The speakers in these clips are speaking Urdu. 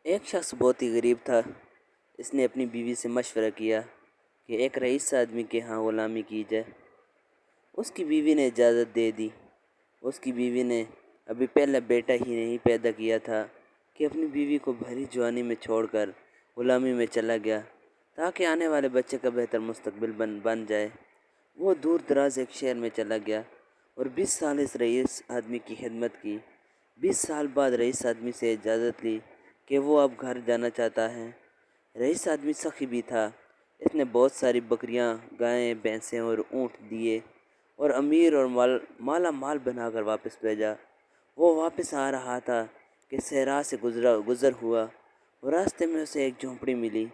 ایک شخص بہت ہی غریب تھا۔ اس نے اپنی بیوی سے مشورہ کیا کہ ایک رئیس آدمی کے ہاں غلامی کی جائے۔ اس کی بیوی نے اجازت دے دی۔ اس کی بیوی نے ابھی پہلا بیٹا ہی نہیں پیدا کیا تھا کہ اپنی بیوی کو بھری جوانی میں چھوڑ کر غلامی میں چلا گیا تاکہ آنے والے بچے کا بہتر مستقبل بن جائے۔ وہ دور دراز ایک شہر میں چلا گیا اور 20 سال اس رئیس آدمی کی خدمت کی۔ 20 سال بعد رئیس آدمی سے اجازت لی کہ وہ اب گھر جانا چاہتا ہے۔ رئیس آدمی سخی بھی تھا۔ اس نے بہت ساری بکریاں، گائیں، بھینسیں اور اونٹ دیے اور امیر اور مالا مال بنا کر واپس بھیجا۔ وہ واپس آ رہا تھا کہ صحرا سے گزر ہوا اور راستے میں اسے ایک جھونپڑی ملی۔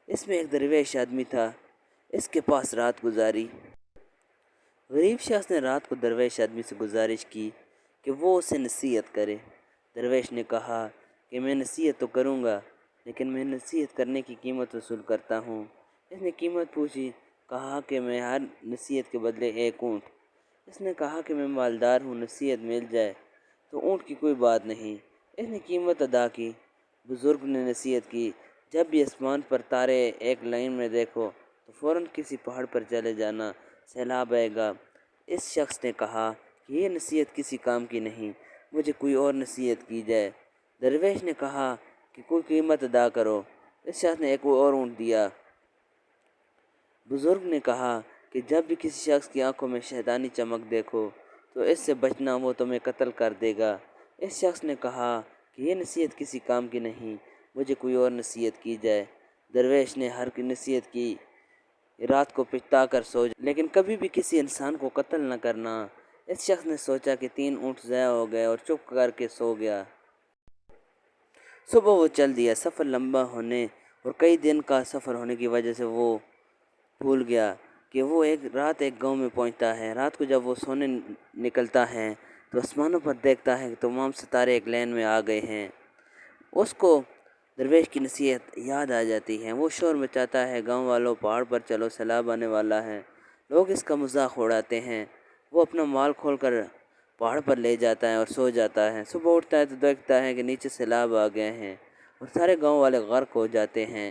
اس میں ایک درویش آدمی تھا۔ اس کے پاس رات گزاری۔ غریب شخص نے رات کو درویش آدمی سے گزارش کی کہ وہ اسے نصیحت کرے۔ درویش نے کہا کہ میں نصیحت تو کروں گا لیکن میں نصیحت کرنے کی قیمت وصول کرتا ہوں۔ اس نے قیمت پوچھی۔ کہا کہ میں ہر نصیحت کے بدلے ایک اونٹ۔ اس نے کہا کہ میں مالدار ہوں، نصیحت مل جائے تو اونٹ کی کوئی بات نہیں۔ اس نے قیمت ادا کی۔ بزرگ نے نصیحت کی، جب بھی آسمان پر تارے ایک لائن میں دیکھو تو فوراً کسی پہاڑ پر چلے جانا، سیلاب آئے گا۔ اس شخص نے کہا کہ یہ نصیحت کسی کام کی نہیں، مجھے کوئی اور نصیحت کی جائے۔ درویش نے کہا کہ کوئی قیمت ادا کرو۔ اس شخص نے ایک اور اونٹ دیا۔ بزرگ نے کہا کہ جب بھی کسی شخص کی آنکھوں میں شیطانی چمک دیکھو تو اس سے بچنا، وہ تمہیں قتل کر دے گا۔ اس شخص نے کہا کہ یہ نصیحت کسی کام کی نہیں، مجھے کوئی اور نصیحت کی جائے۔ درویش نے ہر نصیحت کی، رات کو پچھتا کر سو جا لیکن کبھی بھی کسی انسان کو قتل نہ کرنا۔ اس شخص نے سوچا کہ 3 اونٹ ضائع ہو گئے اور چپ کر کے سو گیا۔ صبح وہ چل دیا۔ سفر لمبا ہونے اور کئی دن کا سفر ہونے کی وجہ سے وہ بھول گیا کہ وہ ایک گاؤں میں پہنچتا ہے۔ رات کو جب وہ سونے نکلتا ہے تو آسمانوں پر دیکھتا ہے کہ تمام ستارے ایک لائن میں آ گئے ہیں۔ اس کو درویش کی نصیحت یاد آ جاتی ہے۔ وہ شور مچاتا ہے، گاؤں والوں پہاڑ پر چلو، سیلاب آنے والا ہے۔ لوگ اس کا مذاق اڑاتے ہیں۔ وہ اپنا مال کھول کر پہاڑ پر لے جاتا ہے اور سو جاتا ہے۔ صبح اٹھتا ہے تو دیکھتا ہے کہ نیچے سیلاب آ گئے ہیں اور سارے گاؤں والے غرق ہو جاتے ہیں۔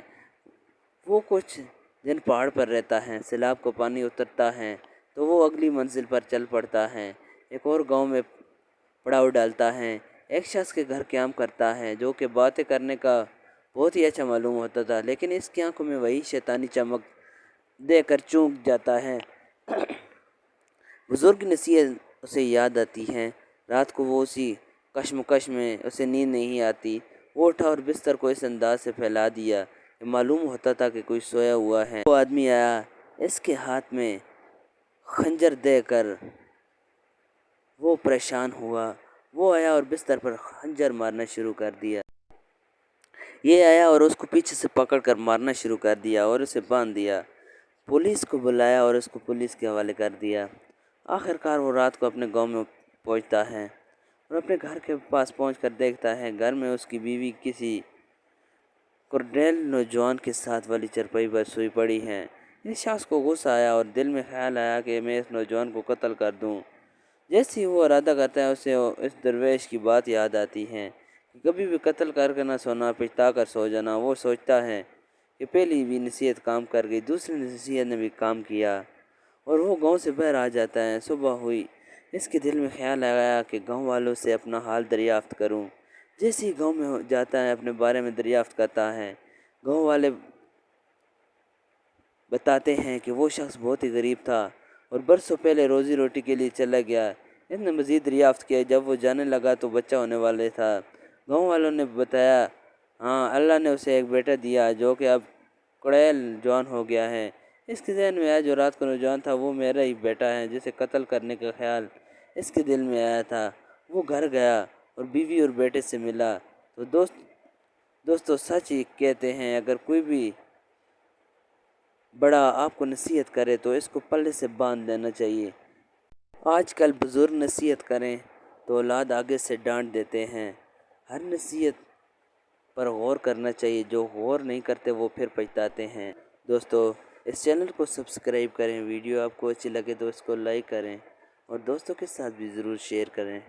وہ کچھ دن پہاڑ پر رہتا ہے۔ سیلاب کا پانی اترتا ہے تو وہ اگلی منزل پر چل پڑتا ہے۔ ایک اور گاؤں میں پڑاؤ ڈالتا ہے۔ ایک شخص کے گھر قیام کرتا ہے جو کہ باتیں کرنے کا بہت ہی اچھا معلوم ہوتا تھا لیکن اس کی آنکھوں میں وہی شیطانی چمک دیکھ کر چونک جاتا ہے۔ بزرگ کی نصیحت اسے یاد آتی ہے۔ رات کو وہ اسی کشمکش میں اسے نیند نہیں آتی۔ وہ اٹھا اور بستر کو اس انداز سے پھیلا دیا کہ معلوم ہوتا تھا کہ کوئی سویا ہوا ہے۔ وہ آدمی آیا۔ اس کے ہاتھ میں خنجر دیکھ کر وہ پریشان ہوا۔ وہ آیا اور بستر پر خنجر مارنا شروع کر دیا۔ یہ آیا اور اس کو پیچھے سے پکڑ کر مارنا شروع کر دیا اور اسے باندھ دیا۔ پولیس کو بلایا اور اس کو پولیس کے حوالے کر دیا۔ آخر کار وہ رات کو اپنے گاؤں میں پہنچتا ہے اور اپنے گھر کے پاس پہنچ کر دیکھتا ہے گھر میں اس کی بیوی کسی کوردیل نوجوان کے ساتھ والی چرپائی پر سوئی پڑی ہے۔ اس شخص کو غصہ آیا اور دل میں خیال آیا کہ میں اس نوجوان کو قتل کر دوں۔ جیسے ہی وہ ارادہ کرتا ہے اسے اس درویش کی بات یاد آتی ہے کہ کبھی بھی قتل کر کے نہ سونا، پچھتا کر سو جانا۔ وہ سوچتا ہے کہ پہلی بھی نصیحت کام کر گئی، دوسری نصیحت نے بھی کام کیا اور وہ گاؤں سے باہر آ جاتا ہے۔ صبح ہوئی۔ اس کے دل میں خیال آیا کہ گاؤں والوں سے اپنا حال دریافت کروں۔ جیسے ہی گاؤں میں جاتا ہے اپنے بارے میں دریافت کرتا ہے۔ گاؤں والے بتاتے ہیں کہ وہ شخص بہت ہی غریب تھا اور برسوں پہلے روزی روٹی کے لیے چلا گیا۔ اس نے مزید دریافت کیا، جب وہ جانے لگا تو بچہ ہونے والے تھا۔ گاؤں والوں نے بتایا ہاں اللہ نے اسے ایک بیٹا دیا جو کہ اب کوڑیل جوان ہو گیا ہے۔ اس کے ذہن میں آیا جو رات کو نوجوان تھا وہ میرا ہی بیٹا ہے جسے قتل کرنے کا خیال اس کے دل میں آیا تھا۔ وہ گھر گیا اور بیوی اور بیٹے سے ملا تو دوستو سچ ہی کہتے ہیں، اگر کوئی بھی بڑا آپ کو نصیحت کرے تو اس کو پلے سے باندھ دینا چاہیے۔ آج کل بزرگ نصیحت کریں تو اولاد آگے سے ڈانٹ دیتے ہیں۔ ہر نصیحت پر غور کرنا چاہیے، جو غور نہیں کرتے وہ پھر پچھتاتے ہیں۔ دوستو اس چینل کو سبسکرائب کریں، ویڈیو آپ کو اچھی لگے تو اس کو لائک کریں اور دوستوں کے ساتھ بھی ضرور شیئر کریں۔